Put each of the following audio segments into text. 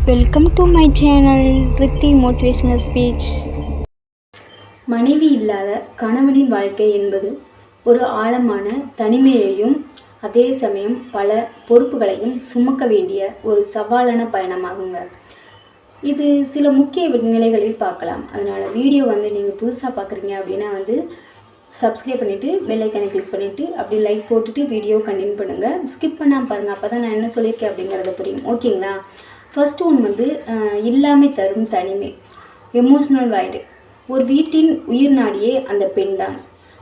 Welcome to my channel Riddhi motivational speech. மனைவி இல்லாத கணவனின் வாழ்க்கை என்பது ஒரு ஆழமான தனிமையையும் அதே சமயம் பல பொறுப்புகளையும் சுமக்க வேண்டிய ஒரு சவாலான பயணமாகுங்க. இது சில முக்கிய நிலைகளில் பார்க்கலாம். அதனால் வீடியோ நீங்கள் புதுசாக பார்க்குறீங்க அப்படின்னா சப்ஸ்கிரைப் பண்ணிவிட்டு பெல் ஐக்கானை கிளிக் பண்ணிவிட்டு அப்படி லைக் போட்டுட்டு வீடியோ கண்டினியூ பண்ணுங்கள். ஸ்கிப் பண்ணாமல் பாருங்கள், அப்போ தான் நான் என்ன சொல்லியிருக்கேன் அப்படிங்கிறத புரியும். ஓகேங்களா? ஃபஸ்ட்டு ஒன்று இல்லாமை தரும் தனிமை, எமோஷ்னல் வாய்டு. ஒரு வீட்டின் உயிர் நாடியே அந்த பெண் தான்.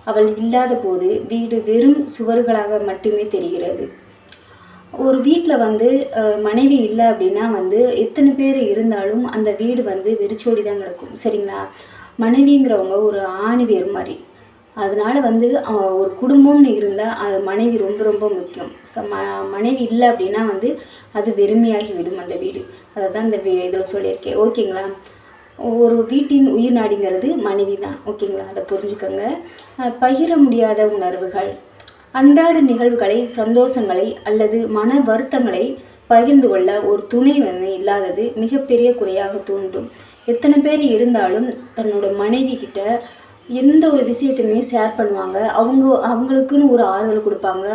அவள் இல்லாத போது வீடு வெறும் சுவர்களாக மட்டுமே தெரிகிறது. ஒரு வீட்டில் மனைவி இல்லை அப்படின்னா எத்தனை பேர் இருந்தாலும் அந்த வீடு வெறிச்சோடி தான் கிடக்கும். சரிங்களா? மனைவிங்கிறவங்க ஒரு ஆணி வேறு மாதிரி. அதனால் ஒரு குடும்பம்னு இருந்தால் அது மனைவி ரொம்ப ரொம்ப முக்கியம். மனைவி இல்லை அப்படின்னா அது வெறுமையாகி விடும் அந்த வீடு. அதை தான் இந்த இதில் சொல்லியிருக்கேன். ஓகேங்களா? ஒரு வீட்டின் உயிர் நாடிங்கிறது மனைவி தான். ஓகேங்களா? அதை புரிஞ்சுக்கோங்க. பகிர முடியாத உணர்வுகள், அன்றாட நிகழ்வுகளை, சந்தோஷங்களை அல்லது மன வருத்தங்களை பகிர்ந்து கொள்ள ஒரு துணை இல்லாதது மிகப்பெரிய குறையாக தோன்றும். எத்தனை பேர் இருந்தாலும் தன்னோட மனைவி கிட்ட எந்த ஒரு விஷயத்தையுமே ஷேர் பண்ணுவாங்க. அவங்களுக்குன்னு ஒரு ஆறுதல் கொடுப்பாங்க.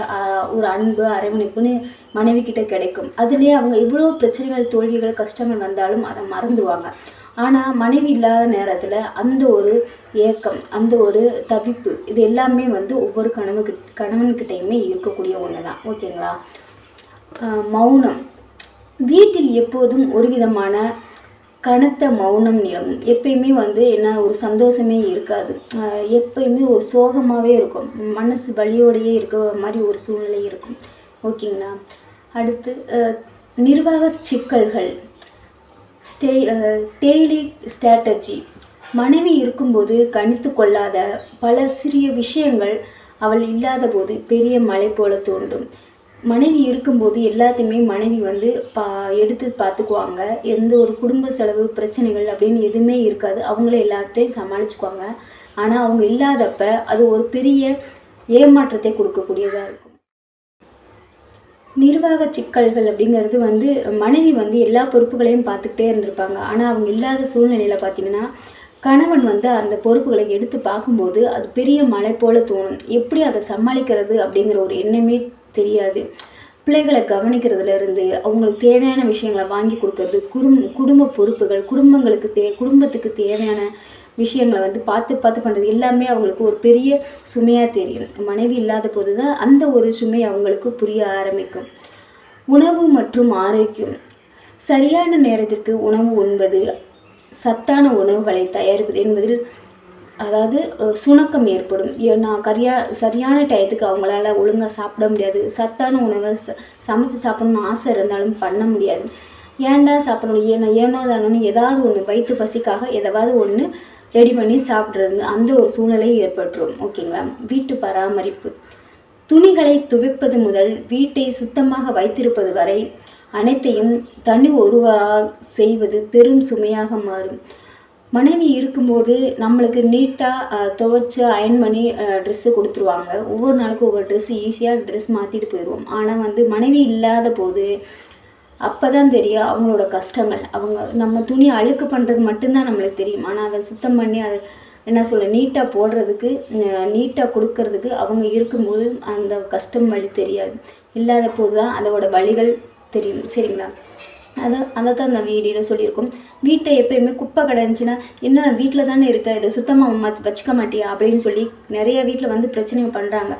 ஒரு அன்பு அரவணைப்புன்னு மனைவி கிட்ட கிடைக்கும். அதுலேயே அவங்க எவ்வளோ பிரச்சனைகள், தோல்விகள், கஷ்டங்கள் வந்தாலும் அதை மறந்துடுவாங்க. ஆனால் மனைவி இல்லாத நேரத்தில் அந்த ஒரு ஏக்கம், அந்த ஒரு தவிப்பு, இது எல்லாமே ஒவ்வொரு கணவன்கிட்டையுமே இருக்கக்கூடிய ஒன்று தான். ஓகேங்களா? மௌனம். வீட்டில் எப்போதும் ஒரு விதமான கனத்த மௌனம் நிலவும். எப்பயுமே என்ன ஒரு சந்தோஷமே இருக்காது. எப்பயுமே ஒரு சோகமாகவே இருக்கும். மனசு வலியோடையே இருக்க மாதிரி ஒரு சூழ்நிலை இருக்கும். ஓகேங்களா? அடுத்து நிர்வாக சிக்கல்கள், டெய்லி ஸ்ட்ராட்டஜி. மனைவி இருக்கும்போது கணித்து கொள்ளாத பல சிறிய விஷயங்கள் அவள் இல்லாத போது பெரிய மலை போல தோன்றும். மனைவி இருக்கும்போது எல்லாத்தையுமே மனைவி எடுத்து பார்த்துக்குவாங்க. எந்த ஒரு குடும்ப செலவு பிரச்சனைகள் அப்படின்னு எதுவுமே இருக்காது. அவங்களே எல்லாத்தையும் சமாளிச்சுக்குவாங்க. ஆனால் அவங்க இல்லாதப்ப அது ஒரு பெரிய ஏமாற்றத்தை கொடுக்கக்கூடியதாக இருக்கும். நிர்வாக சிக்கல்கள் அப்படிங்கிறது மனைவி எல்லா பொறுப்புகளையும் பார்த்துக்கிட்டே இருந்திருப்பாங்க. ஆனால் அவங்க இல்லாத சூழ்நிலையில் பார்த்தீங்கன்னா கணவன் அந்த பொறுப்புகளை எடுத்து பார்க்கும்போது அது பெரிய மலை போல தோணும். எப்படி அதை சமாளிக்கிறது அப்படிங்கிற ஒரு எண்ணமே தெரியாது. பிள்ளைகளை கவனிக்கிறதுலேருந்து அவங்களுக்கு தேவையான விஷயங்களை வாங்கி கொடுக்கறது, குடும்ப பொறுப்புகள், குடும்பத்துக்கு தேவையான விஷயங்களை பார்த்து பண்ணுறது எல்லாமே அவங்களுக்கு ஒரு பெரிய சுமையாக தெரியும். மனைவி இல்லாத போது தான் அந்த ஒரு சுமை அவங்களுக்கு புரிய ஆரம்பிக்கும். உணவு மற்றும் ஆரோக்கியம். சரியான நேரத்திற்கு உணவு உண்பது, சத்தான உணவுகளை தயாரிப்பது என்பதில் சுணக்கம் ஏற்படும். ஏன்னா சரியான டயத்துக்கு அவங்களால ஒழுங்காக சாப்பிட முடியாது. சத்தான உணவை சமைச்சு சாப்பிடணும்னு ஆசை இருந்தாலும் பண்ண முடியாது. ஏன்டா சாப்பிடணும், ஏனோ தானோன்னு ஏதாவது ஒன்று வயிற்று பசிக்காக எதாவது ஒன்று ரெடி பண்ணி சாப்பிட்றது, அந்த ஒரு சூழ்நிலை ஏற்பட்டுரும். ஓகேங்களா? வீட்டு பராமரிப்பு. துணிகளை துவைப்பது முதல் வீட்டை சுத்தமாக வைத்திருப்பது வரை அனைத்தையும் தனி ஒருவரால் செய்வது பெரும் சுமையாக மாறும். மனைவி இருக்கும்போது நம்மளுக்கு நீட்டாக துவைச்சி அயன் பண்ணி ட்ரெஸ்ஸு கொடுத்துருவாங்க. ஒவ்வொரு நாளுக்கும் ஒவ்வொரு ட்ரெஸ்ஸு ஈஸியாக ட்ரெஸ் மாற்றிட்டு போயிடுவோம். ஆனால் மனைவி இல்லாத போது அப்போ தான் தெரியும் அவங்களோட கஷ்டங்கள். நம்ம துணி அழுக்கு பண்ணுறது மட்டும்தான் நம்மளுக்கு தெரியும். ஆனால் அதை சுத்தம் பண்ணி அதை நீட்டாக போடுறதுக்கு, நீட்டாக கொடுக்கறதுக்கு அவங்க இருக்கும்போது அந்த கஷ்டம் வலி தெரியாது. இல்லாத போது தான் அதோட வலிகள் தெரியும். சரிங்களா? அதை தான் அந்த வீடியோவில் சொல்லியிருக்கோம். வீட்டை எப்போயுமே குப்பை கிடந்துச்சுன்னா, என்ன வீட்டில் தானே இருக்க, இதை சுத்தமாக வச்சுக்க மாட்டியா அப்படின்னு சொல்லி நிறைய வீட்டில் பிரச்சனை பண்ணுறாங்க.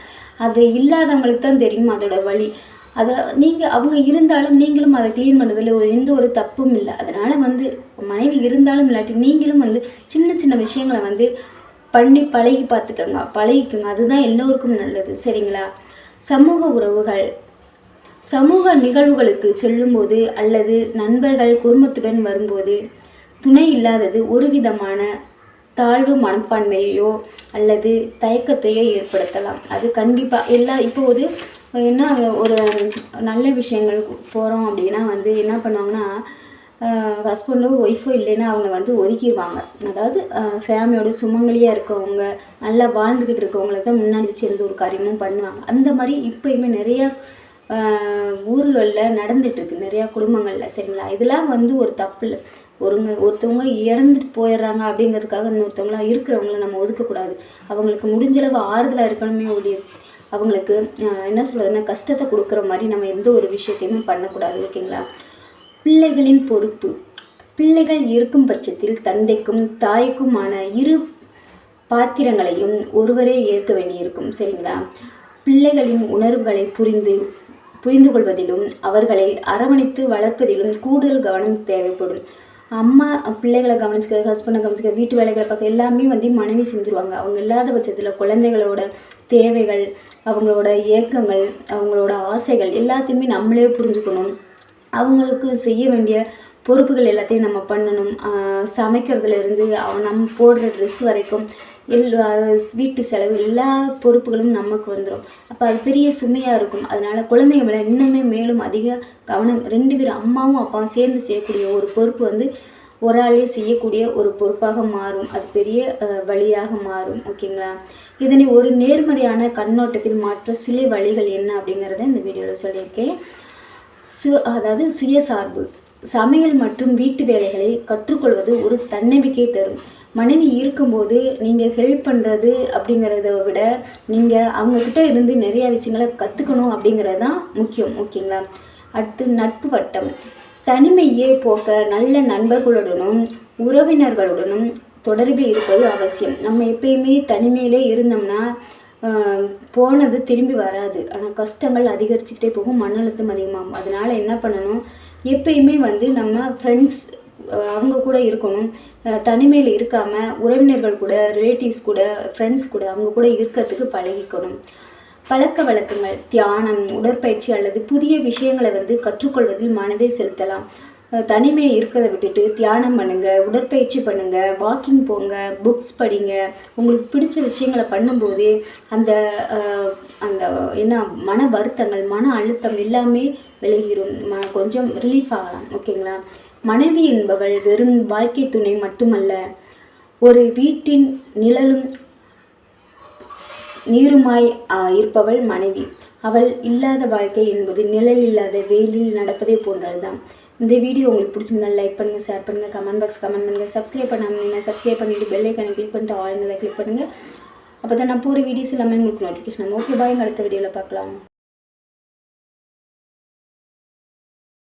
அது இல்லாதவங்களுக்கு தான் தெரியும் அதோட வலி. அவங்க இருந்தாலும் நீங்களும் அதை க்ளீன் பண்ணுறதுல எந்த ஒரு தப்பும் இல்லை. அதனால் மனைவி இருந்தாலும் இல்லாட்டி நீங்களும் சின்ன சின்ன விஷயங்களை பண்ணி பழகிக்குங்க. அதுதான் எல்லோருக்கும் நல்லது. சரிங்களா? சமூக உறவுகள். சமூக நிகழ்வுகளுக்கு செல்லும்போது அல்லது நண்பர்கள் குடும்பத்துடன் வரும்போது துணை இல்லாதது ஒரு விதமான தாழ்வு மனப்பான்மையோ அல்லது தயக்கத்தையோ ஏற்படுத்தலாம். அது கண்டிப்பாக இப்போது என்ன ஒரு நல்ல விஷயங்கள் போகிறோம் அப்படின்னா என்ன பண்ணுவாங்கன்னா, ஹஸ்பண்டோ ஒய்ஃபோ இல்லைன்னா அவங்க ஒதுக்கிடுவாங்க. அதாவது ஃபேமிலியோட சுமங்கலியாக இருக்கவங்க, நல்லா வாழ்ந்துக்கிட்டு இருக்கவங்கள தான் முன்னாடி வச்சு எந்த ஒரு காரியமும் பண்ணுவாங்க. அந்த மாதிரி இப்போயுமே நிறையா ஊர்களில் நடந்துகிட்ருக்கு நிறையா குடும்பங்களில், சரிங்களா? இதெல்லாம் வந்து ஒரு தப்பு இல்லை. ஒருத்தவங்க இறந்துட்டு போயிடுறாங்க அப்படிங்கிறதுக்காக இன்னொருத்தவங்களா இருக்கிறவங்கள நம்ம ஒதுக்கக்கூடாது. அவங்களுக்கு முடிஞ்சளவு ஆறுதலாக இருக்கணுமே ஒழிய அவங்களுக்கு என்ன சொல்கிறதுன்னா கஷ்டத்தை கொடுக்குற மாதிரி நம்ம எந்த ஒரு விஷயத்தையுமே பண்ணக்கூடாது, ஓகேங்களா? பிள்ளைகளின் பொறுப்பு. பிள்ளைகள் இருக்கும் பட்சத்தில் தந்தைக்கும் தாய்க்குமான இரு பாத்திரங்களையும் ஒருவரே ஏற்க வேண்டியிருக்கும், சரிங்களா? பிள்ளைகளின் உணர்வுகளை புரிந்து கொள்வதிலும் அவர்களை அரவணைத்து வளர்ப்பதிலும் கூடுதல் கவனம் தேவைப்படும். அம்மா பிள்ளைகளை கவனிச்சுக்கிறது, ஹஸ்பண்டை கவனிச்சுக்கிறது, வீட்டு வேலைகளை பார்க்க எல்லாமே வந்து மனைவி செஞ்சுருவாங்க. அவங்க இல்லாத பட்சத்தில் குழந்தைகளோட தேவைகள், அவங்களோட ஏக்கங்கள், அவங்களோட ஆசைகள் எல்லாத்தையுமே நம்மளே புரிஞ்சுக்கணும். அவங்களுக்கு செய்ய வேண்டிய பொறுப்புகள் எல்லாத்தையும் நம்ம பண்ணணும். சமைக்கிறதுலேருந்து நம்ம போடுற ட்ரெஸ் வரைக்கும் வீட்டு செலவு எல்லா பொறுப்புகளும் நமக்கு வந்துடும். அப்போ அது பெரிய சுமையாக இருக்கும். அதனால் குழந்தைங்க மேலே இன்னுமே மேலும் அதிக கவனம் 2 பேரும் அம்மாவும் அப்பாவும் சேர்ந்து செய்யக்கூடிய ஒரு பொறுப்பு வந்து ஒரு ஆளே செய்யக்கூடிய ஒரு பொறுப்பாக மாறும். அது பெரிய வழியாக மாறும், ஓகேங்களா? இதனை ஒரு நேர்மறையான கண்ணோட்டத்தில் மாற்ற சில வழிகள் என்ன அப்படிங்கிறத இந்த வீடியோவில் சொல்லியிருக்கேன். அதாவது சுயசார்பு. சமையல் மற்றும் வீட்டு வேலைகளை கற்றுக்கொள்வது ஒரு தன்னம்பிக்கை தரும். மனைவி இருக்கும்போது நீங்கள் ஹெல்ப் பண்ணுறது அப்படிங்கிறத விட நீங்கள் அவங்கக்கிட்ட இருந்து நிறையா விஷயங்களை கற்றுக்கணும் அப்படிங்கிறது தான் முக்கியம், ஓகேங்களா? அடுத்து நட்பு வட்டம். தனிமையே போக்க நல்ல நண்பர்களுடனும் உறவினர்களுடனும் தொடர்பில் இருப்பது அவசியம். நம்ம எப்பயுமே தனிமையிலே இருந்தோம்னா போனது திரும்பி வராது. ஆனால் கஷ்டங்கள் அதிகரிச்சுக்கிட்டே போகும், மன அழுத்தம் அதிகமாகும். அதனால் என்ன பண்ணணும், எப்பயுமே வந்து நம்ம ஃப்ரெண்ட்ஸ் அவங்க கூட இருக்கணும். தனிமையில் இருக்காமல் உறவினர்கள் கூட, ரிலேட்டிவ்ஸ் கூட, ஃப்ரெண்ட்ஸ் கூட அவங்க கூட இருக்கிறதுக்கு பழகிக்கணும். பழக்க வழக்கங்கள். தியானம், உடற்பயிற்சி அல்லது புதிய விஷயங்களை வந்து கற்றுக்கொள்வதில் மனதை செலுத்தலாம். தனிமையை இருக்கிறத விட்டுட்டு தியானம் பண்ணுங்கள், உடற்பயிற்சி பண்ணுங்கள், வாக்கிங் போங்க, புக்ஸ் படிங்க. உங்களுக்கு பிடிச்ச விஷயங்களை பண்ணும்போதே அந்த அந்த என்ன மன வருத்தங்கள், மன அழுத்தம் எல்லாமே விலகிடும். கொஞ்சம் ரிலீஃப் ஆகலாம், ஓகேங்களா? மனைவி என்பவள் வெறும் வாழ்க்கை துணை மட்டுமல்ல, ஒரு வீட்டின் நிழலும் நீருமாய் இருப்பவள் மனைவி. அவள் இல்லாத வாழ்க்கை என்பது நிழல் இல்லாத வெயிலில் நடப்பதே போன்றது தான். இந்த வீடியோ உங்களுக்கு பிடிச்சிருந்தா லைக் பண்ணுங்கள், ஷேர் பண்ணுங்கள், கமெண்ட் பாக்ஸ் கமெண்ட் பண்ணுங்கள். சப்ஸ்கிரைப் பண்ணாமல் சப்ஸ்கிரைப் பண்ணிவிட்டு பெல் ஐக்கானை கிளிக் பண்ணிட்டு ஆல் கிளிக் பண்ணுங்கள். அப்போ தான் நான் போகிற வீடியோஸ் எல்லாமே உங்களுக்கு நோட்டிஃபிகேஷன். ஓகே, பாய். அடுத்த வீடியோவில் பார்க்கலாம்.